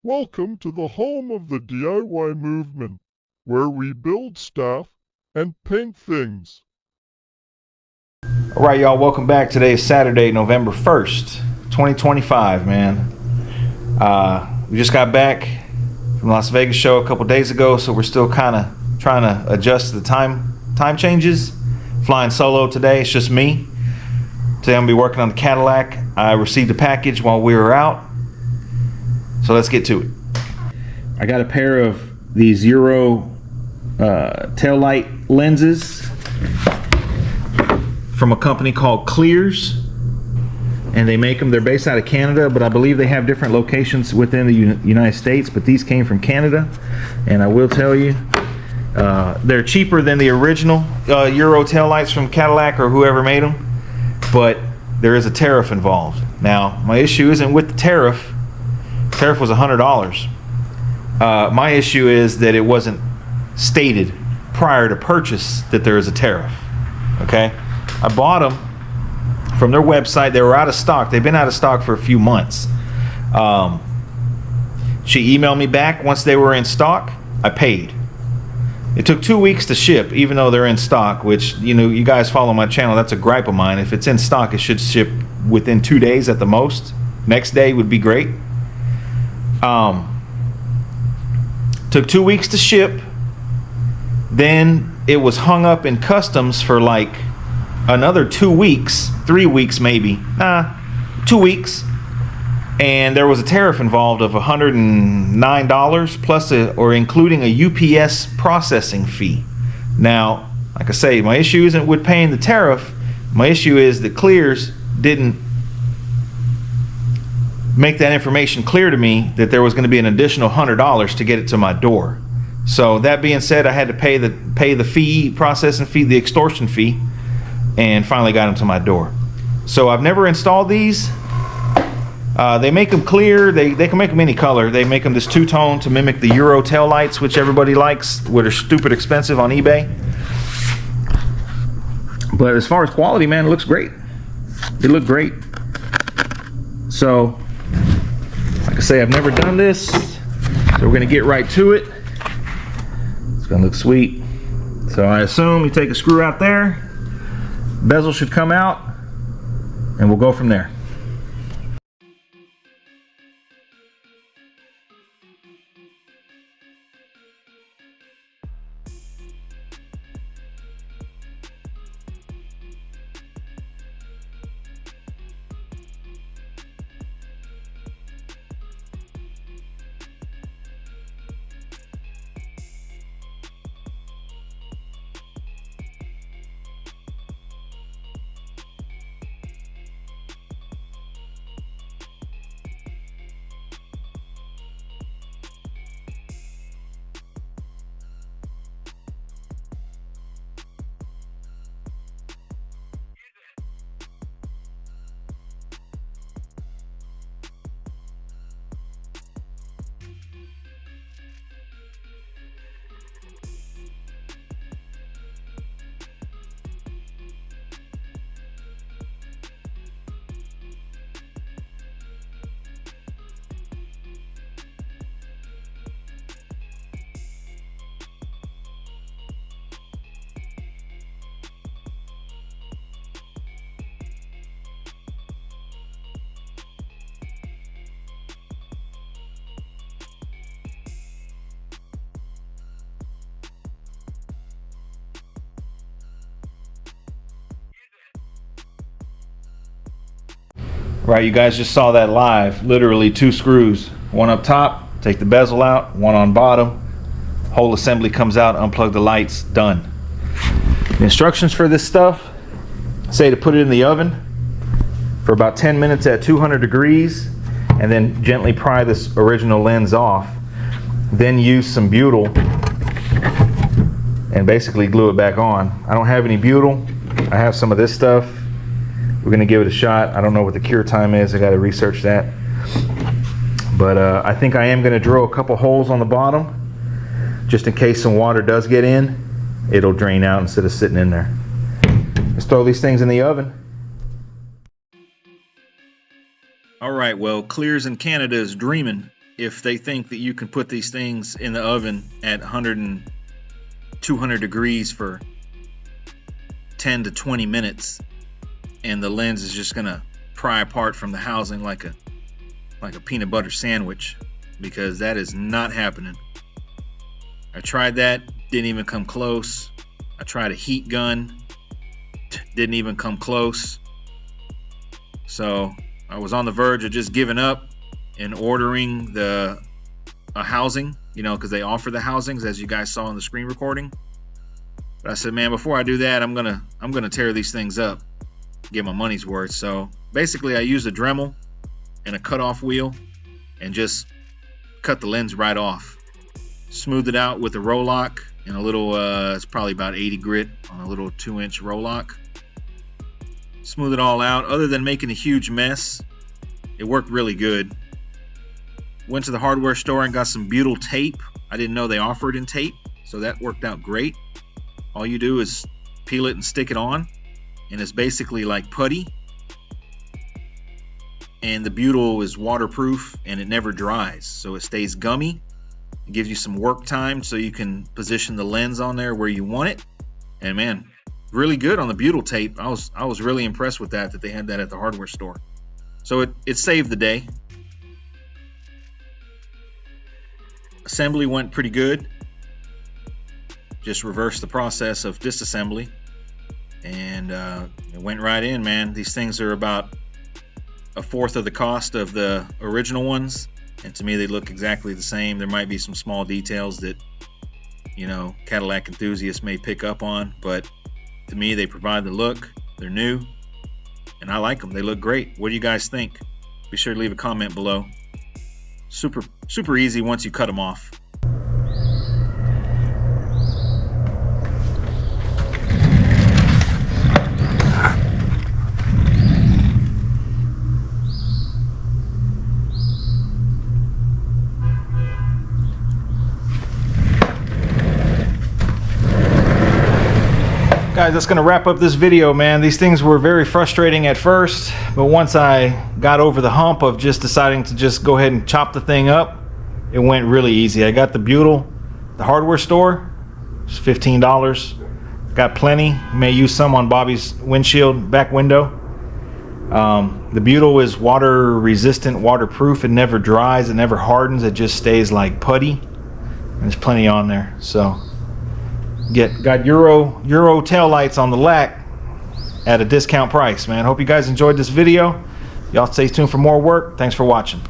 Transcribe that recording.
Welcome to the home of the DIY movement, where we build stuff and paint things. All right, y'all, welcome back. Today is Saturday, November 1st, 2025, man. We just got back from the Las Vegas show a couple days ago, so we're still kind of trying to adjust to the time changes. Flying solo today, it's just me. Today I'm going to be working on the Cadillac. I received a package while we were out, so let's get to it. I got a pair of these Euro taillight lenses from a company called Klearz, and they make them. They're based out of Canada, but I believe they have different locations within the United States, but these came from Canada, and I will tell you, they're cheaper than the original Euro taillights from Cadillac or whoever made them, but there is a tariff involved. Now, my issue isn't with the tariff. Tariff was $100. My issue is that it wasn't stated prior to purchase that there is a tariff. Okay, I bought them from their website. They were out of stock. They've been out of stock for a few months. She emailed me back once they were in stock. I paid. It took 2 weeks to ship, even though they're in stock, which, you know, you guys follow my channel, that's a gripe of mine. If it's in stock, it should ship within 2 days at the most. Next day would be great. Took 2 weeks to ship. Then it was hung up in customs for like another 2 weeks, 3 weeks maybe. 2 weeks. And there was a tariff involved of $109 plus or including a UPS processing fee. Now, like I say, my issue isn't with paying the tariff. My issue is that Klearz didn't make that information clear to me that there was going to be an additional $100 to get it to my door. So that being said, I had to pay the fee, processing fee, the extortion fee, and finally got them to my door. So I've never installed these. They make them clear. They can make them any color. They make them this two-tone to mimic the Euro taillights, which everybody likes, which are stupid expensive on eBay. But as far as quality, man, it looks great. They look great. So, like I say, I've never done this, so we're gonna get right to it. It's gonna look sweet. So I assume you take a screw out there, bezel should come out, and we'll go from there. Right, you guys just saw that live. Literally 2 screws, one up top, take the bezel out, one on bottom, whole assembly comes out, unplug the lights, done. The instructions for this stuff say to put it in the oven for about 10 minutes at 200 degrees and then gently pry this original lens off, then use some butyl and basically glue it back on. I don't have any butyl. I have some of this stuff. We're gonna give it a shot. I don't know what the cure time is. I gotta research that. But I think I am gonna drill a couple holes on the bottom just in case some water does get in. It'll drain out instead of sitting in there. Let's throw these things in the oven. All right, well, Klearz in Canada is dreaming if they think that you can put these things in the oven at 100 and 200 degrees for 10 to 20 minutes and the lens is just gonna pry apart from the housing like a peanut butter sandwich, because that is not happening. I tried that, didn't even come close. I tried a heat gun, didn't even come close. So I was on the verge of just giving up and ordering a housing, you know, because they offer the housings, as you guys saw in the screen recording. But I said, man, before I do that, I'm gonna tear these things up, get my money's worth. So basically I used a Dremel and a cutoff wheel and just cut the lens right off. Smoothed it out with a Rolock and a little, it's probably about 80 grit on a little 2-inch Rolock. Smooth it all out. Other than making a huge mess, it worked really good. Went to the hardware store and got some butyl tape. I didn't know they offered in tape, so that worked out great. All you do is peel it and stick it on, and it's basically like putty. And the butyl is waterproof and it never dries, so it stays gummy. It gives you some work time so you can position the lens on there where you want it. And man, really good on the butyl tape. I was really impressed with that they had that at the hardware store. So it saved the day. Assembly went pretty good. Just reversed the process of disassembly, and it went right in, man. These things are about 1/4 of the cost of the original ones, and to me they look exactly the same. There might be some small details that, you know, Cadillac enthusiasts may pick up on, but to me they provide the look. They're new and I like them. They look great. What do you guys think? Be sure to leave a comment below. Super easy once you cut them off. Guys, that's gonna wrap up this video, man. These things were very frustrating at first, but once I got over the hump of just deciding to just go ahead and chop the thing up, it went really easy. I got the butyl, the hardware store, it's $15. Got plenty. You may use some on Bobby's windshield, back window. The butyl is water resistant, waterproof. It never dries, it never hardens, it just stays like putty. And there's plenty on there. So got Euro tail lights on the LAC at a discount price, man. Hope you guys enjoyed this video. Y'all stay tuned for more work. Thanks for watching.